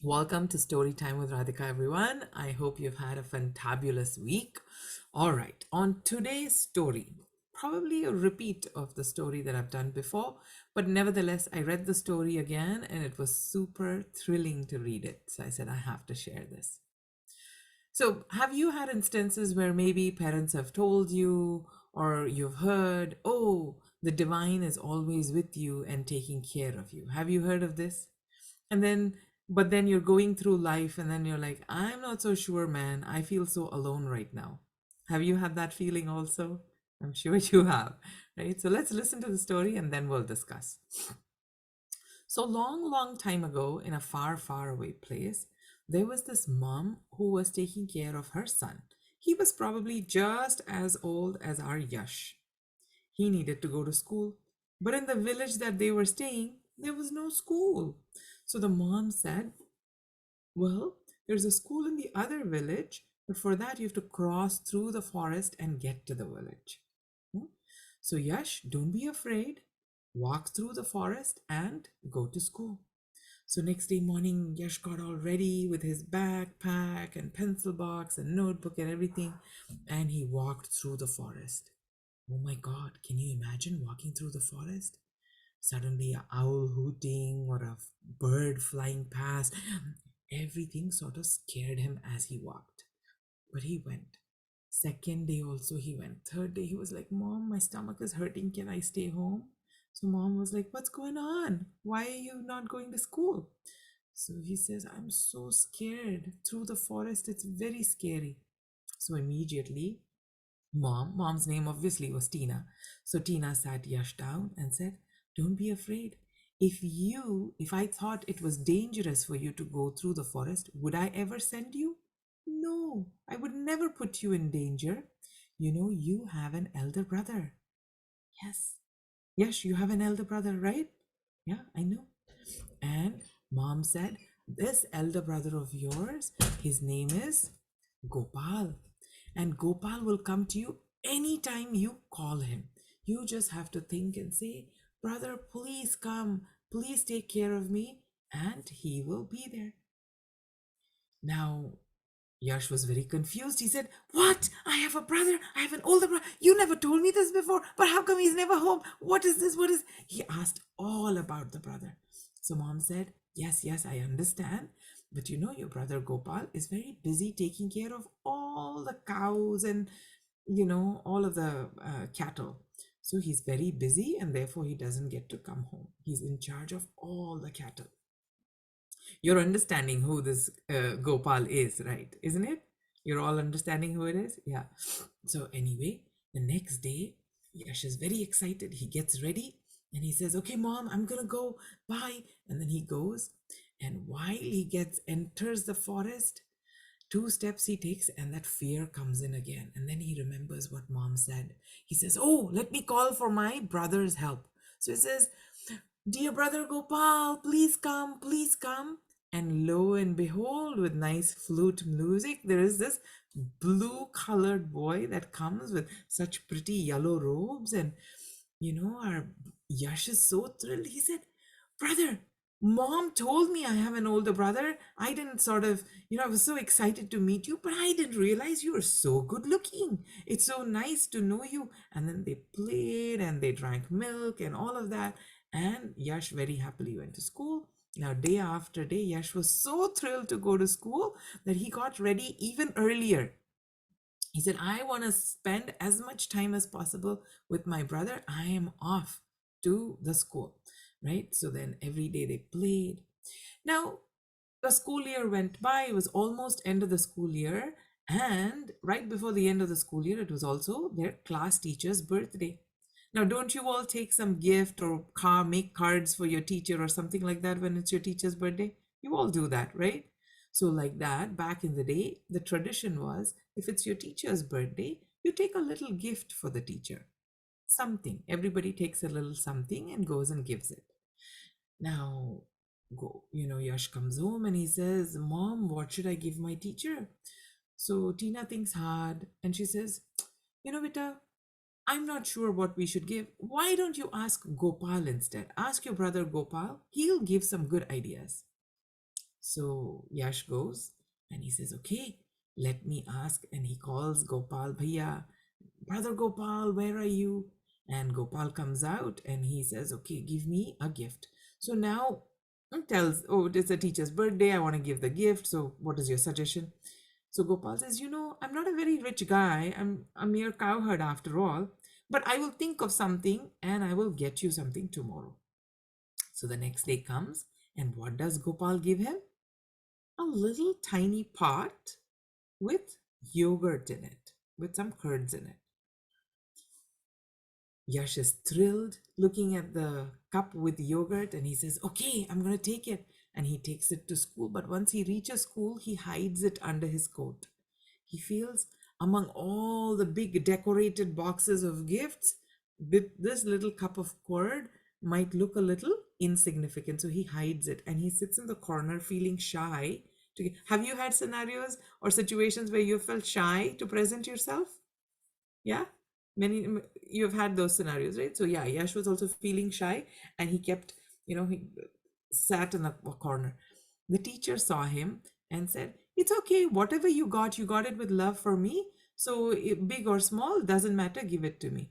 Welcome to Story Time with Radhika, everyone. I hope you've had a fantabulous week. All right, on today's story, probably a repeat of the story that I've done before, but nevertheless, I read the story again and it was super thrilling to read it. So I said, I have to share this. So, have you had instances where maybe parents have told you or you've heard, oh, the divine is always with you and taking care of you? Have you heard of this? And then, but then you're going through life and then you're like, I'm not so sure, man. I feel so alone right now. Have you had that feeling also? I'm sure you have, right? So let's listen to the story and then we'll discuss. So long, long time ago, in a far, far away place, there was this mom who was taking care of her son. He was probably just as old as our Yash. He needed to go to school, but in the village that they were staying, there was no school. So the mom said, well, there's a school in the other village, but for that you have to cross through the forest and get to the village. Hmm? So, Yash, don't be afraid. Walk through the forest and go to school. So, next day morning, Yash got all ready with his backpack and pencil box and notebook and everything, and he walked through the forest. Oh my God, can you imagine walking through the forest? Suddenly, a owl hooting or a bird flying past. Everything sort of scared him as he walked. But he went. Second day also he went. Third day he was like, Mom, my stomach is hurting. Can I stay home? So mom was like, what's going on? Why are you not going to school? So he says, I'm so scared. Through the forest, it's very scary. So immediately, mom's name obviously was Tina. So Tina sat Yash down and said, don't be afraid. If I thought it was dangerous for you to go through the forest, would I ever send you? No, I would never put you in danger. You know, you have an elder brother. Yes. Yes, you have an elder brother, right? Yeah, I know. And mom said, this elder brother of yours, his name is Gopal. And Gopal will come to you anytime you call him. You just have to think and say, brother, please come. Please take care of me. And he will be there. Now, Yash was very confused. He said, what? I have a brother. I have an older brother. You never told me this before, but how come he's never home? What is this? What is. He asked all about the brother. So mom said, yes, yes, I understand. But you know, your brother Gopal is very busy taking care of all the cows and, all of the cattle. So he's very busy and therefore he doesn't get to come home. He's in charge of all the cattle. You're understanding who this Gopal is, right? Isn't it? You're all understanding who it is? Yeah. So, anyway, the next day, Yash is very excited. He gets ready and he says, okay, mom, I'm going to go. Bye. And then he goes. And while he enters the forest, two steps he takes and that fear comes in again. And then he remembers what mom said. He says, oh, let me call for my brother's help. So he says, dear brother Gopal, please come, please come. And lo and behold, with nice flute music, there is this blue colored boy that comes with such pretty yellow robes. And our Yash is so thrilled. He said, brother, mom told me I have an older brother. I didn't I was so excited to meet you, but I didn't realize you were so good looking. It's so nice to know you. And then they played and they drank milk and all of that. And Yash very happily went to school. Now, day after day, Yash was so thrilled to go to school that he got ready even earlier. He said, I want to spend as much time as possible with my brother. I am off to the school, right? So then every day they played. Now, the school year went by. It was almost end of the school year. And right before the end of the school year, it was also their class teacher's birthday. Now, don't you all take some gift or make cards for your teacher or something like that when it's your teacher's birthday? You all do that, right? So, like that, back in the day, the tradition was if it's your teacher's birthday, you take a little gift for the teacher. Something. Everybody takes a little something and goes and gives it. Now, Yash comes home and he says, Mom, what should I give my teacher? So Tina thinks hard and she says, Vita, I'm not sure what we should give. Why don't you ask Gopal instead? Ask your brother Gopal. He'll give some good ideas. So Yash goes and he says, okay, let me ask. And he calls Gopal, Bhaiya, brother Gopal, where are you? And Gopal comes out and he says, okay, give me a gift. So now tells, oh, it's a teacher's birthday. I want to give the gift. So what is your suggestion? So Gopal says, I'm not a very rich guy. I'm a mere cowherd after all. But I will think of something and I will get you something tomorrow. So the next day comes, and what does Gopal give him? A little tiny pot with yogurt in it, with some curds in it. Yash is thrilled looking at the cup with yogurt and he says, okay, I'm going to take it. And he takes it to school. But once he reaches school, he hides it under his coat. He feels among all the big decorated boxes of gifts, this little cup of curd might look a little insignificant. So he hides it and he sits in the corner feeling shy. Have you had scenarios or situations where you felt shy to present yourself? Yeah, you've had those scenarios, right? So yeah, Yash was also feeling shy and he kept, he sat in a corner. The teacher saw him and said, it's okay, whatever you got it with love for me. So big or small doesn't matter, give it to me.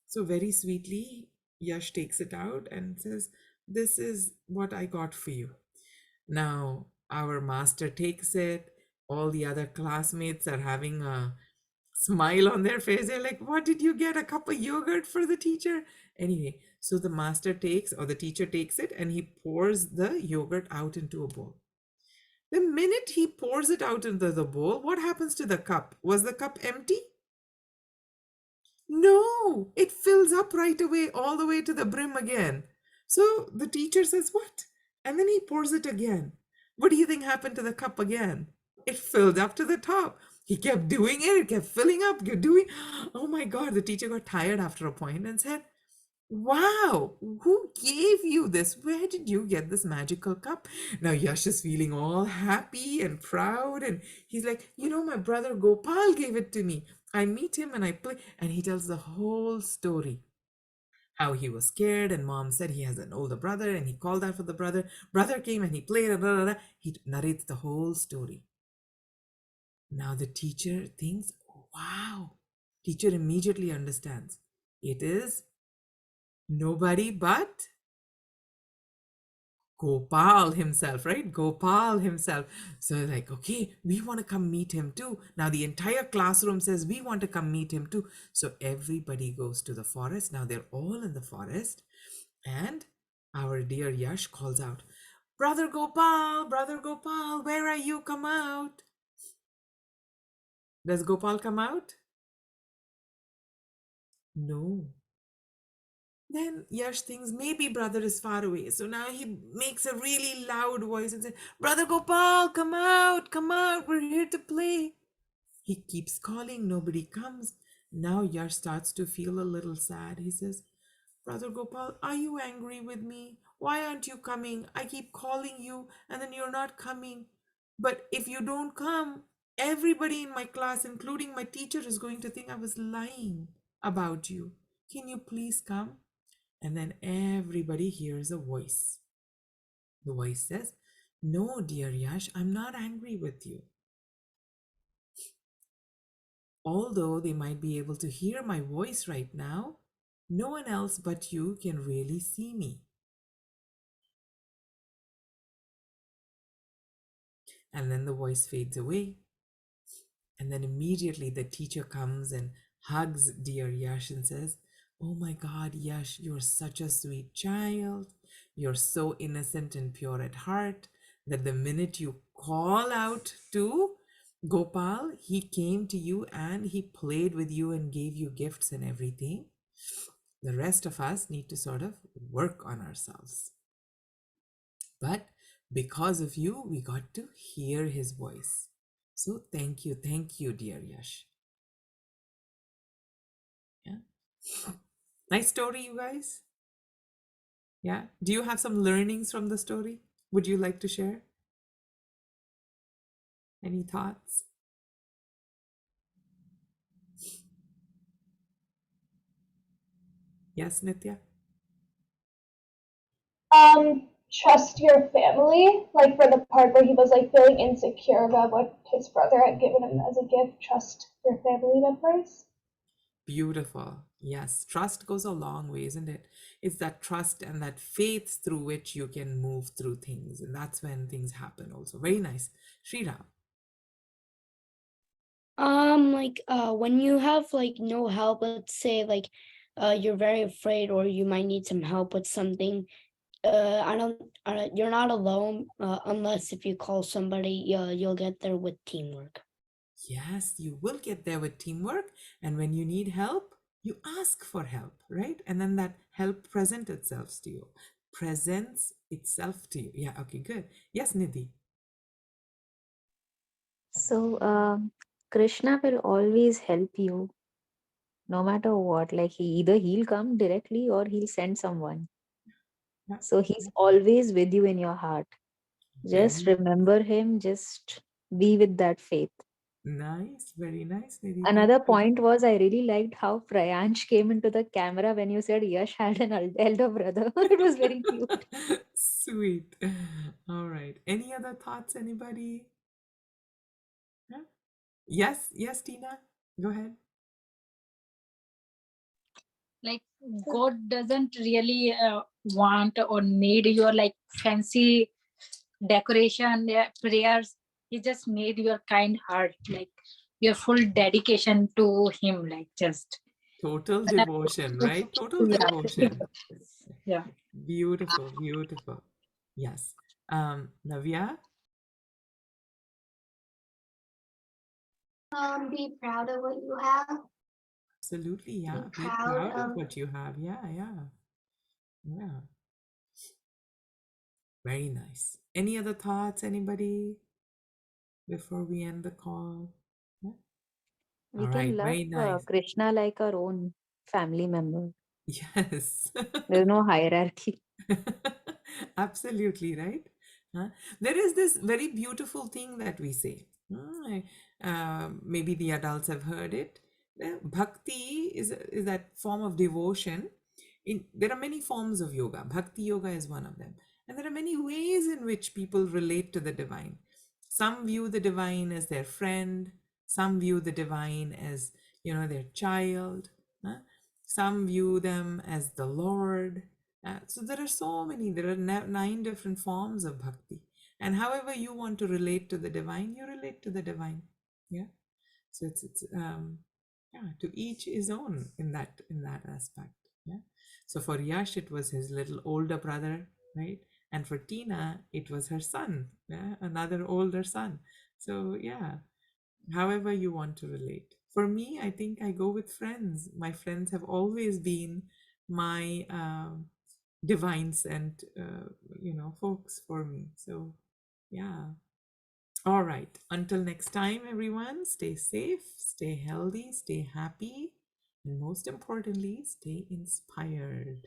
So very sweetly Yash takes it out and says, this is what I got for you. Now our master takes it. All the other classmates are having a smile on their face. They're like, what did you get? A cup of yogurt for the teacher? Anyway, so the master takes, or the teacher takes it, and he pours the yogurt out into a bowl. The minute he pours it out into the bowl, what happens to the cup? Was the cup empty? No, it fills up right away, all the way to the brim again. So the teacher says, what? And then he pours it again. What do you think happened to the cup again? It filled up to the top. He kept doing it, it kept filling up, kept doing. Oh my God, the teacher got tired after a point and said, wow, who gave you this? Where did you get this magical cup? Now Yash is feeling all happy and proud, and he's like, my brother Gopal gave it to me. I meet him and I play, and he tells the whole story. How he was scared, and mom said he has an older brother, and he called out for the brother. Brother came and he played, and blah, blah, blah. He narrates the whole story. Now the teacher thinks, wow. Teacher immediately understands. It is nobody but Gopal himself, right? Gopal himself. So like, okay, we want to come meet him too. Now the entire classroom says we want to come meet him too. So everybody goes to the forest. Now they're all in the forest. And our dear Yash calls out, Brother Gopal, where are you? Come out. Does Gopal come out? No. Then Yash thinks maybe brother is far away. So now he makes a really loud voice and says, Brother Gopal, come out, we're here to play. He keeps calling, nobody comes. Now Yash starts to feel a little sad. He says, Brother Gopal, are you angry with me? Why aren't you coming? I keep calling you and then you're not coming. But if you don't come, everybody in my class, including my teacher, is going to think I was lying about you. Can you please come? And then everybody hears a voice. The voice says, no, dear Yash, I'm not angry with you. Although they might be able to hear my voice right now, no one else but you can really see me. And then the voice fades away. And then immediately the teacher comes and hugs dear Yash and says, oh my God, Yash, you're such a sweet child. You're so innocent and pure at heart that the minute you call out to Gopal, he came to you and he played with you and gave you gifts and everything. The rest of us need to sort of work on ourselves. But because of you, we got to hear his voice. So thank you, dear Yash. Yeah. Nice story, you guys. Yeah. Do you have some learnings from the story? Would you like to share? Any thoughts? Yes, Nitya? trust your family, like for the part where he was like feeling insecure about what his brother had given him as a gift. Trust your family members. Beautiful. Yes, trust goes a long way, isn't it? It's that trust and that faith through which you can move through things. And that's when things happen also. Very nice. Sriram. When you have like no help, let's say like you're very afraid or you might need some help with something. I don't You're not alone unless if you call somebody, you'll get there with teamwork. Yes, you will get there with teamwork. And when you need help, you ask for help, right? And then that help present itself to you. Presents itself to you. Yeah, okay, good. Yes, Nidhi. So, Krishna will always help you no matter what. Like he'll come directly or he'll send someone. Yeah, So he's always with you in your heart. Just very remember him, just be with that faith. nice, very nice, Nidhi. Thank Another you. point was I really liked how Prayansh came into the camera when you said Yash had an elder brother. It was very cute. Sweet. All right. Any other thoughts, anybody? Yeah? Yes, yes, Tina. Go ahead. Like God doesn't really want or need your like fancy decoration, prayers. He just need your kind heart, like your full dedication to him, like just. Total devotion, right? Total Yeah. devotion. Yeah. Beautiful, beautiful. Yes. Navya, Be proud of what you have. absolutely, Be yeah. Be proud proud of of. what you have. Yeah, yeah, yeah. Very nice. Any other thoughts, anybody, before we end the call? Yeah? We All right, can love very nice. Krishna like our own family member. Yes. There's no hierarchy. Absolutely, right? Huh? There is this very beautiful thing that we say. Maybe the adults have heard it. Bhakti is that form of devotion. There are many forms of yoga. Bhakti yoga is one of them. And there are many ways in which people relate to the divine. Some view the divine as their friend. Some view the divine as, their child. Huh? Some view them as the Lord. So there are so many, there are nine different forms of bhakti. And however you want to relate to the divine, you relate to the divine. Yeah. So it's yeah, to each his own in that aspect. Yeah. So for Yash, it was his little older brother, right? And for Tina, it was her son, yeah, another older son. So yeah, however you want to relate. For me, I think I go with friends. My friends have always been my divine sent, folks for me. So, yeah. All right. Until next time, everyone, stay safe, stay healthy, stay happy, and most importantly, stay inspired.